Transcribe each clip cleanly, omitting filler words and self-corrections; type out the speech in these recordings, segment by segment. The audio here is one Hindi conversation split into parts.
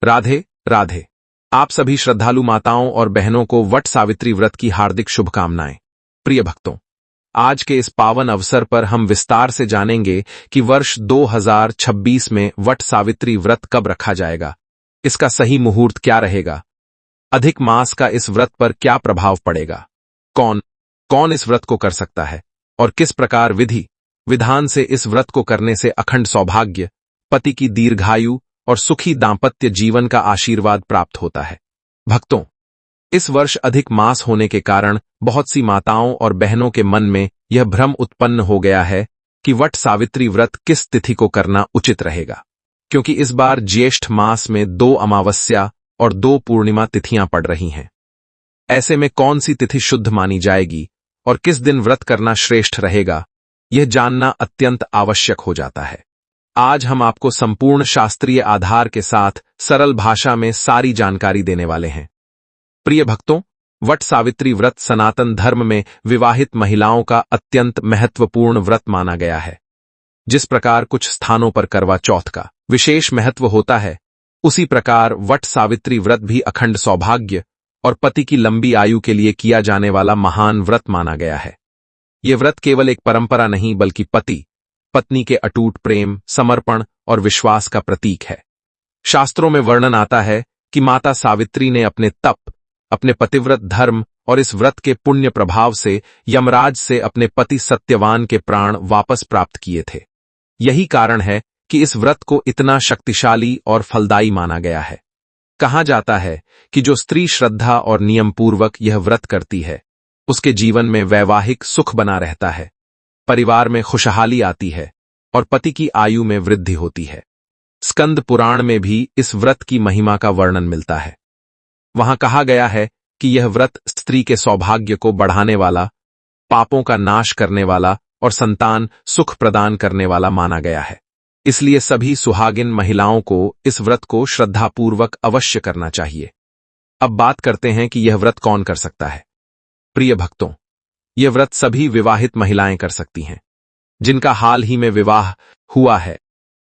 राधे राधे। आप सभी श्रद्धालु माताओं और बहनों को वट सावित्री व्रत की हार्दिक शुभकामनाएं। प्रिय भक्तों, आज के इस पावन अवसर पर हम विस्तार से जानेंगे कि वर्ष 2026 में वट सावित्री व्रत कब रखा जाएगा, इसका सही मुहूर्त क्या रहेगा, अधिक मास का इस व्रत पर क्या प्रभाव पड़ेगा, कौन कौन इस व्रत को कर सकता है और किस प्रकार विधि विधान से इस व्रत को करने से अखंड सौभाग्य, पति की दीर्घायु और सुखी दांपत्य जीवन का आशीर्वाद प्राप्त होता है। भक्तों, इस वर्ष अधिक मास होने के कारण बहुत सी माताओं और बहनों के मन में यह भ्रम उत्पन्न हो गया है कि वट सावित्री व्रत किस तिथि को करना उचित रहेगा, क्योंकि इस बार ज्येष्ठ मास में 2 अमावस्या और 2 पूर्णिमा तिथियां पड़ रही हैं। ऐसे में कौन सी तिथि शुद्ध मानी जाएगी और किस दिन व्रत करना श्रेष्ठ रहेगा, यह जानना अत्यंत आवश्यक हो जाता है। आज हम आपको संपूर्ण शास्त्रीय आधार के साथ सरल भाषा में सारी जानकारी देने वाले हैं। प्रिय भक्तों, वट सावित्री व्रत सनातन धर्म में विवाहित महिलाओं का अत्यंत महत्वपूर्ण व्रत माना गया है। जिस प्रकार कुछ स्थानों पर करवा चौथ का विशेष महत्व होता है, उसी प्रकार वट सावित्री व्रत भी अखंड सौभाग्य और पति की लंबी आयु के लिए किया जाने वाला महान व्रत माना गया है। यह व्रत केवल एक परंपरा नहीं, बल्कि पति पत्नी के अटूट प्रेम, समर्पण और विश्वास का प्रतीक है। शास्त्रों में वर्णन आता है कि माता सावित्री ने अपने तप, अपने पतिव्रत धर्म और इस व्रत के पुण्य प्रभाव से यमराज से अपने पति सत्यवान के प्राण वापस प्राप्त किए थे। यही कारण है कि इस व्रत को इतना शक्तिशाली और फलदायी माना गया है। कहा जाता है कि जो स्त्री श्रद्धा और नियम पूर्वक यह व्रत करती है, उसके जीवन में वैवाहिक सुख बना रहता है, परिवार में खुशहाली आती है और पति की आयु में वृद्धि होती है। स्कंद पुराण में भी इस व्रत की महिमा का वर्णन मिलता है। वहां कहा गया है कि यह व्रत स्त्री के सौभाग्य को बढ़ाने वाला, पापों का नाश करने वाला और संतान सुख प्रदान करने वाला माना गया है। इसलिए सभी सुहागिन महिलाओं को इस व्रत को श्रद्धापूर्वक अवश्य करना चाहिए। अब बात करते हैं कि यह व्रत कौन कर सकता है। प्रिय भक्तों, यह व्रत सभी विवाहित महिलाएं कर सकती हैं। जिनका हाल ही में विवाह हुआ है,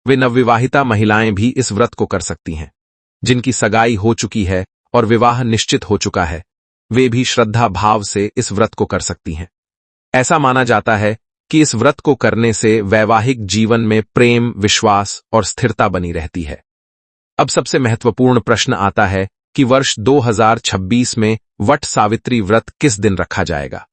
वे नवविवाहिता महिलाएं भी इस व्रत को कर सकती हैं। जिनकी सगाई हो चुकी है और विवाह निश्चित हो चुका है, वे भी श्रद्धा भाव से इस व्रत को कर सकती हैं। ऐसा माना जाता है कि इस व्रत को करने से वैवाहिक जीवन में प्रेम, विश्वास और स्थिरता बनी रहती है। अब सबसे महत्वपूर्ण प्रश्न आता है कि वर्ष 2026 में वट सावित्री व्रत किस दिन रखा जाएगा।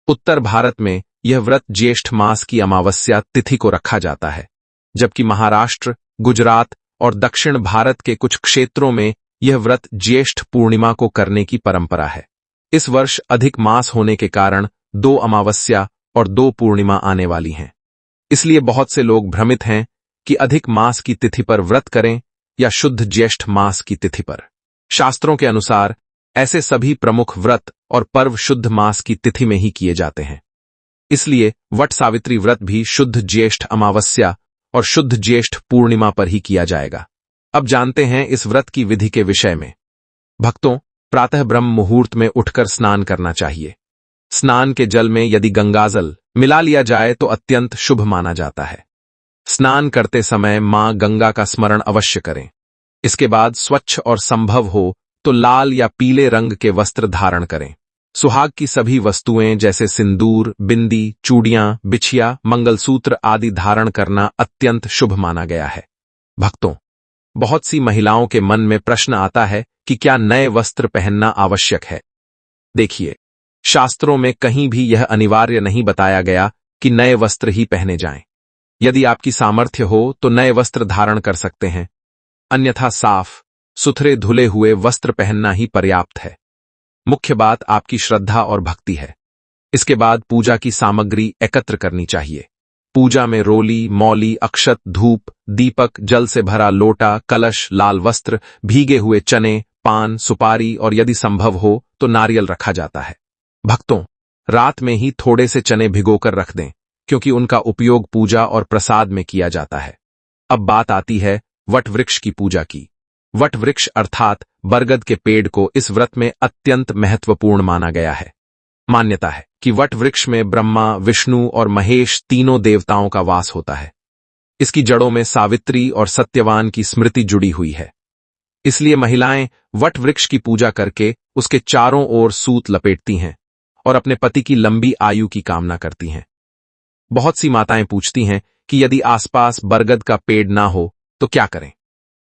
उत्तर भारत में यह व्रत ज्येष्ठ मास की अमावस्या तिथि को रखा जाता है, जबकि महाराष्ट्र, गुजरात और दक्षिण भारत के कुछ क्षेत्रों में यह व्रत ज्येष्ठ पूर्णिमा को करने की परंपरा है। इस वर्ष अधिक मास होने के कारण 2 अमावस्या और 2 पूर्णिमा आने वाली हैं। इसलिए बहुत से लोग भ्रमित हैं कि अधिक मास की तिथि पर व्रत करें या शुद्ध ज्येष्ठ मास की तिथि पर। शास्त्रों के अनुसार ऐसे सभी प्रमुख व्रत और पर्व शुद्ध मास की तिथि में ही किए जाते हैं। इसलिए वट सावित्री व्रत भी शुद्ध ज्येष्ठ अमावस्या और शुद्ध ज्येष्ठ पूर्णिमा पर ही किया जाएगा। अब जानते हैं इस व्रत की विधि के विषय में। भक्तों, प्रातः ब्रह्म मुहूर्त में उठकर स्नान करना चाहिए। स्नान के जल में यदि गंगाजल मिला लिया जाए तो अत्यंत शुभ माना जाता है। स्नान करते समय मां गंगा का स्मरण अवश्य करें। इसके बाद स्वच्छ और संभव हो तो लाल या पीले रंग के वस्त्र धारण करें। सुहाग की सभी वस्तुएं जैसे सिंदूर, बिंदी, चूड़ियां, बिछिया, मंगलसूत्र आदि धारण करना अत्यंत शुभ माना गया है। भक्तों, बहुत सी महिलाओं के मन में प्रश्न आता है कि क्या नए वस्त्र पहनना आवश्यक है। देखिए, शास्त्रों में कहीं भी यह अनिवार्य नहीं बताया गया कि नए वस्त्र ही पहने जाएं। यदि आपकी सामर्थ्य हो तो नए वस्त्र धारण कर सकते हैं, अन्यथा साफ सुथरे धुले हुए वस्त्र पहनना ही पर्याप्त है। मुख्य बात आपकी श्रद्धा और भक्ति है। इसके बाद पूजा की सामग्री एकत्र करनी चाहिए। पूजा में रोली, मौली, अक्षत, धूप, दीपक, जल से भरा लोटा, कलश, लाल वस्त्र, भीगे हुए चने, पान, सुपारी और यदि संभव हो तो नारियल रखा जाता है। भक्तों, रात में ही थोड़े से चने भिगोकर रख दें, क्योंकि उनका उपयोग पूजा और प्रसाद में किया जाता है। अब बात आती है वट वृक्ष की पूजा की। वट वृक्ष अर्थात बरगद के पेड़ को इस व्रत में अत्यंत महत्वपूर्ण माना गया है। मान्यता है कि वट वृक्ष में ब्रह्मा, विष्णु और महेश तीनों देवताओं का वास होता है। इसकी जड़ों में सावित्री और सत्यवान की स्मृति जुड़ी हुई है। इसलिए महिलाएं वट वृक्ष की पूजा करके उसके चारों ओर सूत लपेटती हैं और अपने पति की लंबी आयु की कामना करती हैं। बहुत सी माताएं पूछती हैं कि यदि आसपास बरगद का पेड़ ना हो तो क्या करें।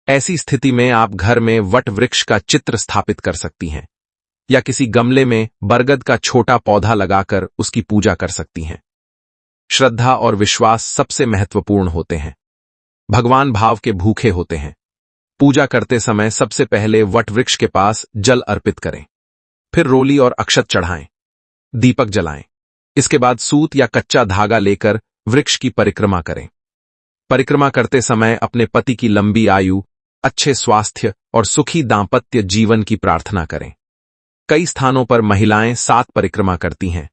ऐसी स्थिति में आप घर में वट वृक्ष का चित्र स्थापित कर सकती हैं या किसी गमले में बरगद का छोटा पौधा लगाकर उसकी पूजा कर सकती हैं। श्रद्धा और विश्वास सबसे महत्वपूर्ण होते हैं। भगवान भाव के भूखे होते हैं। पूजा करते समय सबसे पहले वट वृक्ष के पास जल अर्पित करें, फिर रोली और अक्षत चढ़ाएं, दीपक जलाएं। इसके बाद सूत या कच्चा धागा लेकर वृक्ष की परिक्रमा करें। परिक्रमा करते समय अपने पति की लंबी आयु, अच्छे स्वास्थ्य और सुखी दांपत्य जीवन की प्रार्थना करें। कई स्थानों पर महिलाएं 7 परिक्रमा करती हैं,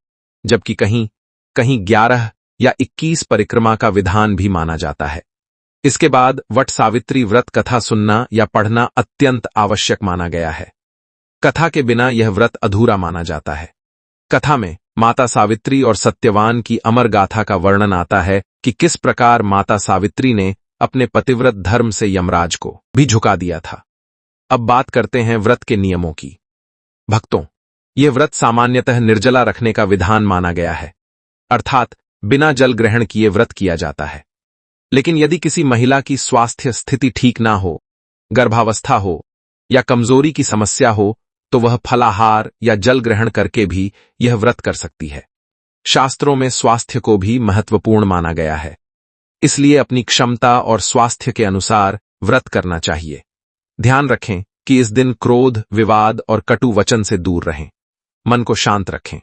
जबकि कहीं 11 या 21 परिक्रमा का विधान भी माना जाता है। इसके बाद वट सावित्री व्रत कथा सुनना या पढ़ना अत्यंत आवश्यक माना गया है। कथा के बिना यह व्रत अधूरा माना जाता है। कथा में माता सावित्री और सत्यवान की अमर गाथा का वर्णन आता है कि किस प्रकार माता सावित्री ने अपने पतिव्रत धर्म से यमराज को भी झुका दिया था। अब बात करते हैं व्रत के नियमों की। भक्तों, यह व्रत सामान्यतः निर्जला रखने का विधान माना गया है, अर्थात बिना जल ग्रहण किए व्रत किया जाता है। लेकिन यदि किसी महिला की स्वास्थ्य स्थिति ठीक ना हो, गर्भावस्था हो या कमजोरी की समस्या हो, तो वह फलाहार या जल ग्रहण करके भी यह व्रत कर सकती है। शास्त्रों में स्वास्थ्य को भी महत्वपूर्ण माना गया है, इसलिए अपनी क्षमता और स्वास्थ्य के अनुसार व्रत करना चाहिए। ध्यान रखें कि इस दिन क्रोध, विवाद और कटु वचन से दूर रहें। मन को शांत रखें,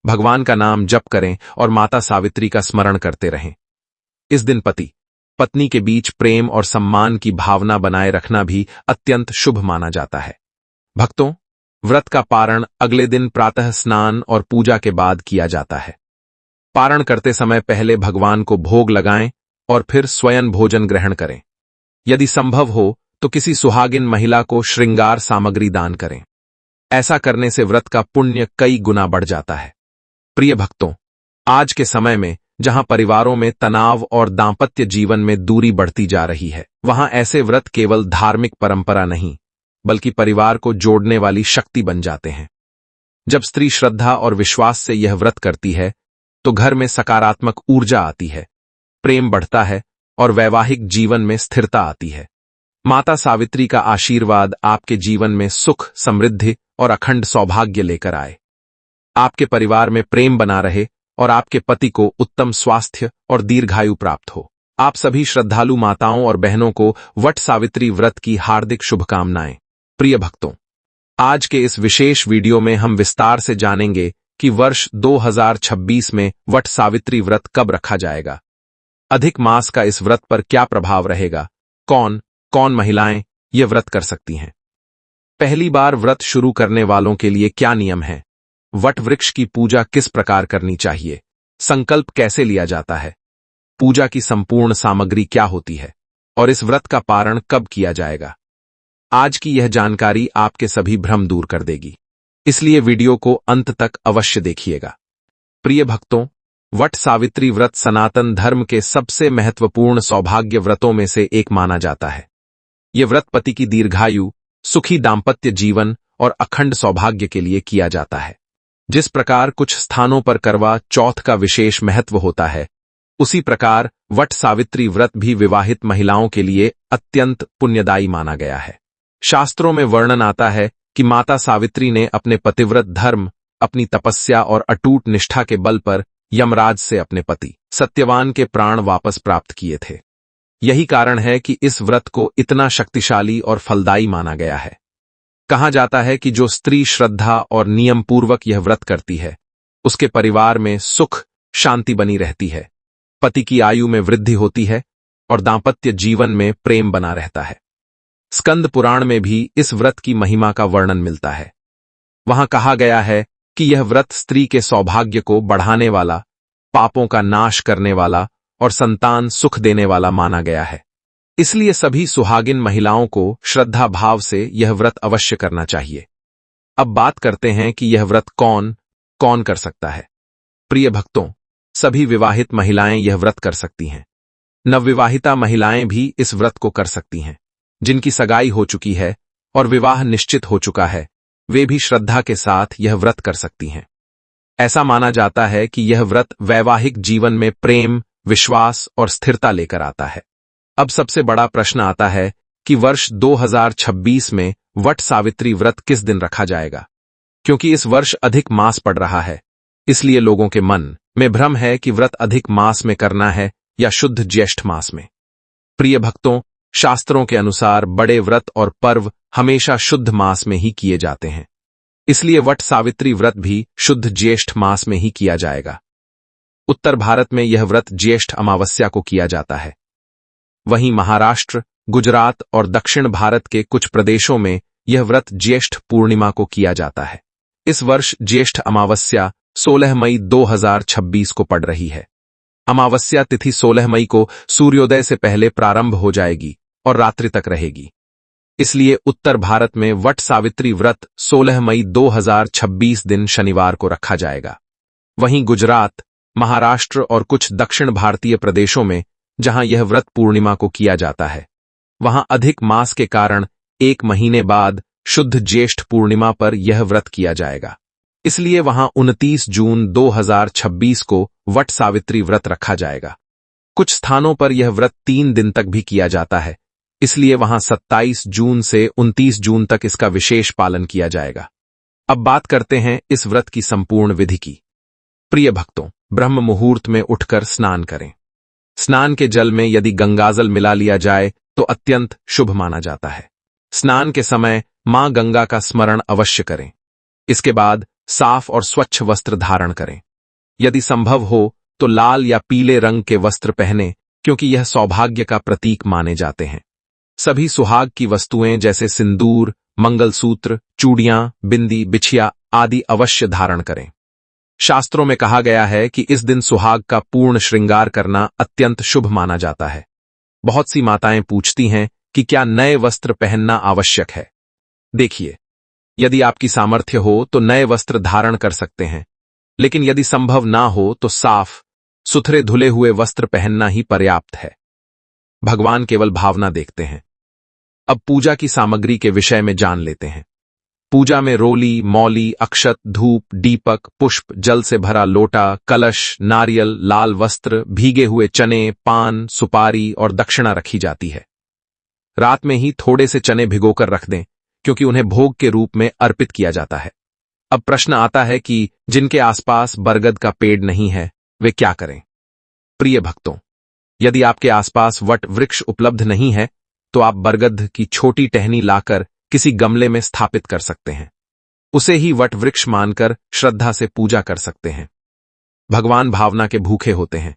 भगवान का नाम जप करें और माता सावित्री का स्मरण करते रहें। इस दिन पति पत्नी के बीच प्रेम और सम्मान की भावना बनाए रखना भी अत्यंत शुभ माना जाता है। भक्तों, व्रत का पारण अगले दिन प्रातः स्नान और पूजा के बाद किया जाता है। पारण करते समय पहले भगवान को भोग लगाएं और फिर स्वयं भोजन ग्रहण करें। यदि संभव हो तो किसी सुहागिन महिला को श्रृंगार सामग्री दान करें। ऐसा करने से व्रत का पुण्य कई गुना बढ़ जाता है। प्रिय भक्तों, आज के समय में जहां परिवारों में तनाव और दांपत्य जीवन में दूरी बढ़ती जा रही है, वहां ऐसे व्रत केवल धार्मिक परंपरा नहीं, बल्कि परिवार को जोड़ने वाली शक्ति बन जाते हैं। जब स्त्री श्रद्धा और विश्वास से यह व्रत करती है, तो घर में सकारात्मक ऊर्जा आती है, प्रेम बढ़ता है और वैवाहिक जीवन में स्थिरता आती है। माता सावित्री का आशीर्वाद आपके जीवन में सुख, समृद्धि और अखंड सौभाग्य लेकर आए। आपके परिवार में प्रेम बना रहे और आपके पति को उत्तम स्वास्थ्य और दीर्घायु प्राप्त हो। आप सभी श्रद्धालु माताओं और बहनों को वट सावित्री व्रत की हार्दिक शुभकामनाएं। प्रिय भक्तों, आज के इस विशेष वीडियो में हम विस्तार से जानेंगे कि वर्ष 2026 में वट सावित्री व्रत कब रखा जाएगा, अधिक मास का इस व्रत पर क्या प्रभाव रहेगा, कौन कौन महिलाएं ये व्रत कर सकती हैं, पहली बार व्रत शुरू करने वालों के लिए क्या नियम है, वट वृक्ष की पूजा किस प्रकार करनी चाहिए, संकल्प कैसे लिया जाता है, पूजा की संपूर्ण सामग्री क्या होती है और इस व्रत का पारण कब किया जाएगा। आज की यह जानकारी आपके सभी भ्रम दूर कर देगी, इसलिए वीडियो को अंत तक अवश्य देखिएगा। प्रिय भक्तों, वट सावित्री व्रत सनातन धर्म के सबसे महत्वपूर्ण सौभाग्य व्रतों में से एक माना जाता है। यह व्रत पति की दीर्घायु, सुखी दांपत्य जीवन और अखंड सौभाग्य के लिए किया जाता है। जिस प्रकार कुछ स्थानों पर करवा चौथ का विशेष महत्व होता है, उसी प्रकार वट सावित्री व्रत भी विवाहित महिलाओं के लिए अत्यंत पुण्यदायी माना गया है। शास्त्रों में वर्णन आता है कि माता सावित्री ने अपने पतिव्रत धर्म, अपनी तपस्या और अटूट निष्ठा के बल पर यमराज से अपने पति सत्यवान के प्राण वापस प्राप्त किए थे। यही कारण है कि इस व्रत को इतना शक्तिशाली और फलदायी माना गया है। कहा जाता है कि जो स्त्री श्रद्धा और नियम पूर्वक यह व्रत करती है, उसके परिवार में सुख शांति बनी रहती है, पति की आयु में वृद्धि होती है और दांपत्य जीवन में प्रेम बना रहता है। स्कंद पुराण में भी इस व्रत की महिमा का वर्णन मिलता है। वहां कहा गया है कि यह व्रत स्त्री के सौभाग्य को बढ़ाने वाला, पापों का नाश करने वाला और संतान सुख देने वाला माना गया है। इसलिए सभी सुहागिन महिलाओं को श्रद्धा भाव से यह व्रत अवश्य करना चाहिए। अब बात करते हैं कि यह व्रत कौन कौन कर सकता है। प्रिय भक्तों, सभी विवाहित महिलाएं यह व्रत कर सकती हैं। नवविवाहिता महिलाएं भी इस व्रत को कर सकती हैं। जिनकी सगाई हो चुकी है और विवाह निश्चित हो चुका है, वे भी श्रद्धा के साथ यह व्रत कर सकती हैं। ऐसा माना जाता है कि यह व्रत वैवाहिक जीवन में प्रेम, विश्वास और स्थिरता लेकर आता है। अब सबसे बड़ा प्रश्न आता है कि वर्ष 2026 में वट सावित्री व्रत किस दिन रखा जाएगा। क्योंकि इस वर्ष अधिक मास पड़ रहा है, इसलिए लोगों के मन में भ्रम है कि व्रत अधिक मास में करना है या शुद्ध ज्येष्ठ मास में। प्रिय भक्तों, शास्त्रों के अनुसार बड़े व्रत और पर्व हमेशा शुद्ध मास में ही किए जाते हैं, इसलिए वट सावित्री व्रत भी शुद्ध ज्येष्ठ मास में ही किया जाएगा। उत्तर भारत में यह व्रत ज्येष्ठ अमावस्या को किया जाता है। वहीं महाराष्ट्र, गुजरात और दक्षिण भारत के कुछ प्रदेशों में यह व्रत ज्येष्ठ पूर्णिमा को किया जाता है। इस वर्ष ज्येष्ठ अमावस्या 16 मई 2026 को पड़ रही है। अमावस्या तिथि 16 मई को सूर्योदय से पहले प्रारंभ हो जाएगी और रात्रि तक रहेगी। इसलिए उत्तर भारत में वट सावित्री व्रत 16 मई 2026 दिन शनिवार को रखा जाएगा। वहीं गुजरात, महाराष्ट्र और कुछ दक्षिण भारतीय प्रदेशों में जहां यह व्रत पूर्णिमा को किया जाता है, वहां अधिक मास के कारण 1 महीने बाद शुद्ध ज्येष्ठ पूर्णिमा पर यह व्रत किया जाएगा। इसलिए वहां 29 जून 2026 को वट सावित्री व्रत रखा जाएगा। कुछ स्थानों पर यह व्रत 3 दिन तक भी किया जाता है, इसलिए वहां 27 जून से 29 जून तक इसका विशेष पालन किया जाएगा। अब बात करते हैं इस व्रत की संपूर्ण विधि की। प्रिय भक्तों, ब्रह्म मुहूर्त में उठकर स्नान करें। स्नान के जल में यदि गंगाजल मिला लिया जाए तो अत्यंत शुभ माना जाता है। स्नान के समय मां गंगा का स्मरण अवश्य करें। इसके बाद साफ और स्वच्छ वस्त्र धारण करें। यदि संभव हो तो लाल या पीले रंग के वस्त्र पहनें, क्योंकि यह सौभाग्य का प्रतीक माने जाते हैं। सभी सुहाग की वस्तुएं जैसे सिंदूर, मंगलसूत्र, चूड़ियां, बिंदी, बिछिया आदि अवश्य धारण करें। शास्त्रों में कहा गया है कि इस दिन सुहाग का पूर्ण श्रृंगार करना अत्यंत शुभ माना जाता है। बहुत सी माताएं पूछती हैं कि क्या नए वस्त्र पहनना आवश्यक है। देखिए, यदि आपकी सामर्थ्य हो तो नए वस्त्र धारण कर सकते हैं, लेकिन यदि संभव ना हो तो साफ सुथरे धुले हुए वस्त्र पहनना ही पर्याप्त है। भगवान केवल भावना देखते हैं। अब पूजा की सामग्री के विषय में जान लेते हैं। पूजा में रोली, मौली, अक्षत, धूप, दीपक, पुष्प, जल से भरा लोटा, कलश, नारियल, लाल वस्त्र, भीगे हुए चने, पान, सुपारी और दक्षिणा रखी जाती है। रात में ही थोड़े से चने भिगोकर रख दें, क्योंकि उन्हें भोग के रूप में अर्पित किया जाता है। अब प्रश्न आता है कि जिनके आसपास बरगद का पेड़ नहीं है, वे क्या करें। प्रिय भक्तों, यदि आपके आसपास वट वृक्ष उपलब्ध नहीं है तो आप बरगद की छोटी टहनी लाकर किसी गमले में स्थापित कर सकते हैं। उसे ही वट वृक्ष मानकर श्रद्धा से पूजा कर सकते हैं। भगवान भावना के भूखे होते हैं।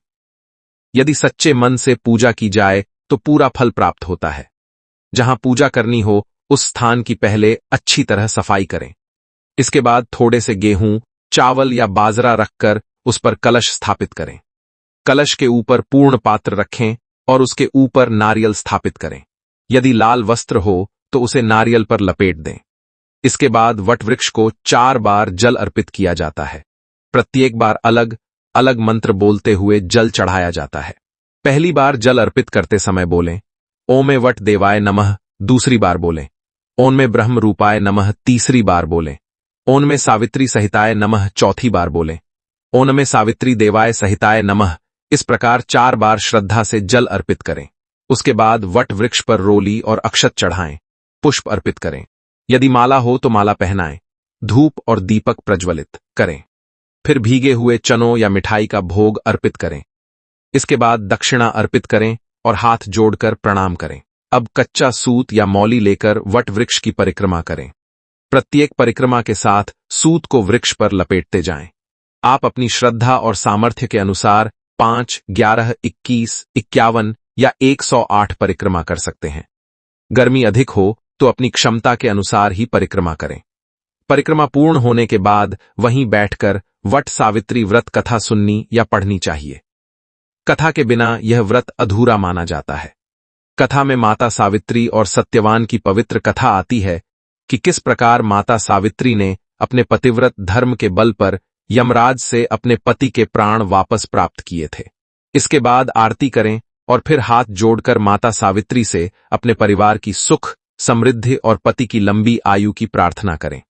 यदि सच्चे मन से पूजा की जाए तो पूरा फल प्राप्त होता है। जहां पूजा करनी हो उस स्थान की पहले अच्छी तरह सफाई करें। इसके बाद थोड़े से गेहूं, चावल या बाजरा रखकर उस पर कलश स्थापित करें। कलश के ऊपर पूर्ण पात्र रखें और उसके ऊपर नारियल स्थापित करें। यदि लाल वस्त्र हो तो उसे नारियल पर लपेट दें। इसके बाद वट वृक्ष को 4 बार जल अर्पित किया जाता है। प्रत्येक बार अलग अलग मंत्र बोलते हुए जल चढ़ाया जाता है। पहली बार जल अर्पित करते समय बोलें ओम वट देवाय नमः, दूसरी बार बोलें ओम में ब्रह्म रूपाय नमः, तीसरी बार बोलें ओम में सावित्री सहिताय नमः, चौथी बार बोलें ओम में सावित्री देवाय सहिताय नमः। इस प्रकार 4 बार श्रद्धा से जल अर्पित करें। उसके बाद वट वृक्ष पर रोली और अक्षत चढ़ाएं, पुष्प अर्पित करें। यदि माला हो तो माला पहनाएं, धूप और दीपक प्रज्वलित करें। फिर भीगे हुए चनों या मिठाई का भोग अर्पित करें। इसके बाद दक्षिणा अर्पित करें और हाथ जोड़कर प्रणाम करें। अब कच्चा सूत या मौली लेकर वट वृक्ष की परिक्रमा करें। प्रत्येक परिक्रमा के साथ सूत को वृक्ष पर लपेटते जाएं। आप अपनी श्रद्धा और सामर्थ्य के अनुसार 5, 11, 21, 51 या 108 परिक्रमा कर सकते हैं। गर्मी अधिक हो तो अपनी क्षमता के अनुसार ही परिक्रमा करें। परिक्रमा पूर्ण होने के बाद वहीं बैठकर वट सावित्री व्रत कथा सुननी या पढ़नी चाहिए। कथा के बिना यह व्रत अधूरा माना जाता है। कथा में माता सावित्री और सत्यवान की पवित्र कथा आती है कि किस प्रकार माता सावित्री ने अपने पतिव्रत धर्म के बल पर यमराज से अपने पति के प्राण वापस प्राप्त किए थे। इसके बाद आरती करें और फिर हाथ जोड़कर माता सावित्री से अपने परिवार की सुख, समृद्धि और पति की लंबी आयु की प्रार्थना करें।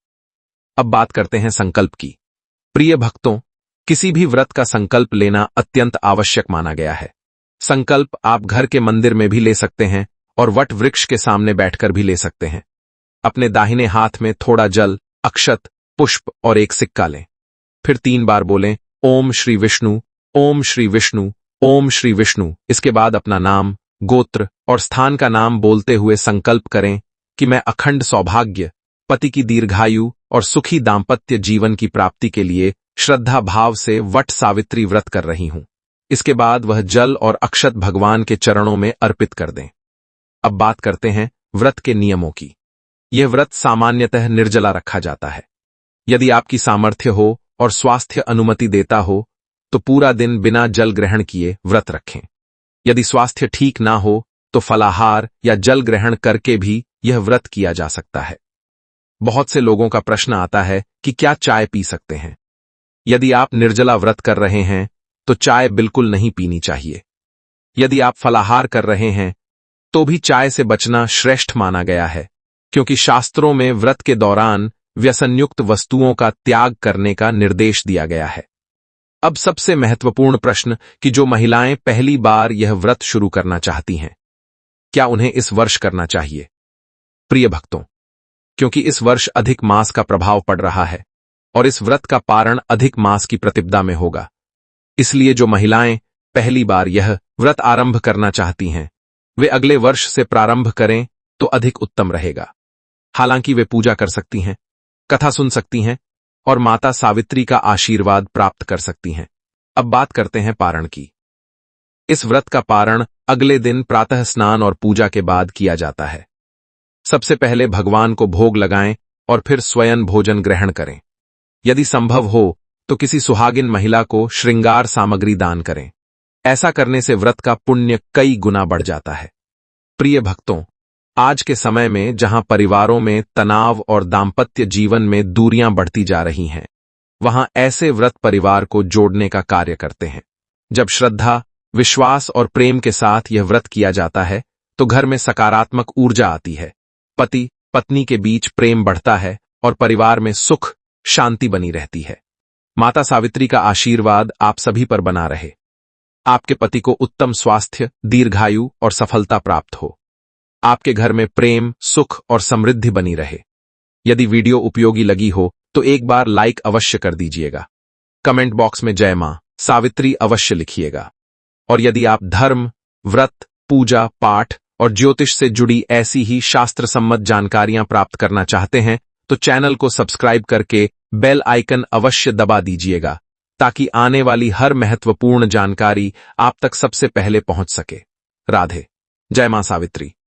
अब बात करते हैं संकल्प की। प्रिय भक्तों, किसी भी व्रत का संकल्प लेना अत्यंत आवश्यक माना गया है। संकल्प आप घर के मंदिर में भी ले सकते हैं और वट वृक्ष के सामने बैठकर भी ले सकते हैं। अपने दाहिने हाथ में थोड़ा जल, अक्षत, पुष्प और एक सिक्का लें। फिर 3 बार बोलें, ओम श्री विष्णु, ओम श्री विष्णु, ओम श्री विष्णु। इसके बाद अपना नाम, गोत्र और स्थान का नाम बोलते हुए संकल्प करें कि मैं अखंड सौभाग्य, पति की दीर्घायु और सुखी दाम्पत्य जीवन की प्राप्ति के लिए श्रद्धा भाव से वट सावित्री व्रत कर रही हूं। इसके बाद वह जल और अक्षत भगवान के चरणों में अर्पित कर दें। अब बात करते हैं व्रत के नियमों की। यह व्रत सामान्यतः निर्जला रखा जाता है। यदि आपकी सामर्थ्य हो और स्वास्थ्य अनुमति देता हो तो पूरा दिन बिना जल ग्रहण किए व्रत रखें। यदि स्वास्थ्य ठीक ना हो तो फलाहार या जल ग्रहण करके भी यह व्रत किया जा सकता है। बहुत से लोगों का प्रश्न आता है कि क्या चाय पी सकते हैं? यदि आप निर्जला व्रत कर रहे हैं तो चाय बिल्कुल नहीं पीनी चाहिए। यदि आप फलाहार कर रहे हैं तो भी चाय से बचना श्रेष्ठ माना गया है, क्योंकि शास्त्रों में व्रत के दौरान व्यसनयुक्त वस्तुओं का त्याग करने का निर्देश दिया गया है। अब सबसे महत्वपूर्ण प्रश्न कि जो महिलाएं पहली बार यह व्रत शुरू करना चाहती हैं, क्या उन्हें इस वर्ष करना चाहिए? प्रिय भक्तों, क्योंकि इस वर्ष अधिक मास का प्रभाव पड़ रहा है और इस व्रत का पारण अधिक मास की प्रतिपदा में होगा, इसलिए जो महिलाएं पहली बार यह व्रत आरंभ करना चाहती हैं वे अगले वर्ष से प्रारंभ करें तो अधिक उत्तम रहेगा। हालांकि वे पूजा कर सकती हैं, कथा सुन सकती हैं और माता सावित्री का आशीर्वाद प्राप्त कर सकती हैं। अब बात करते हैं पारण की। इस व्रत का पारण अगले दिन प्रातः स्नान और पूजा के बाद किया जाता है। सबसे पहले भगवान को भोग लगाएं और फिर स्वयं भोजन ग्रहण करें। यदि संभव हो तो किसी सुहागिन महिला को श्रृंगार सामग्री दान करें। ऐसा करने से व्रत का पुण्य कई गुना बढ़ जाता है। प्रिय भक्तों, आज के समय में जहां परिवारों में तनाव और दाम्पत्य जीवन में दूरियां बढ़ती जा रही हैं, वहां ऐसे व्रत परिवार को जोड़ने का कार्य करते हैं। जब श्रद्धा, विश्वास और प्रेम के साथ यह व्रत किया जाता है तो घर में सकारात्मक ऊर्जा आती है, पति पत्नी के बीच प्रेम बढ़ता है और परिवार में सुख शांति बनी रहती है। माता सावित्री का आशीर्वाद आप सभी पर बना रहे। आपके पति को उत्तम स्वास्थ्य, दीर्घायु और सफलता प्राप्त हो। आपके घर में प्रेम, सुख और समृद्धि बनी रहे। यदि वीडियो उपयोगी लगी हो तो एक बार लाइक अवश्य कर दीजिएगा। कमेंट बॉक्स में जय मां सावित्री अवश्य लिखिएगा। और यदि आप धर्म, व्रत, पूजा पाठ और ज्योतिष से जुड़ी ऐसी ही शास्त्र सम्मत जानकारियां प्राप्त करना चाहते हैं तो चैनल को सब्सक्राइब करके बेल आइकन अवश्य दबा दीजिएगा, ताकि आने वाली हर महत्वपूर्ण जानकारी आप तक सबसे पहले पहुंच सके। राधे। जय मां सावित्री।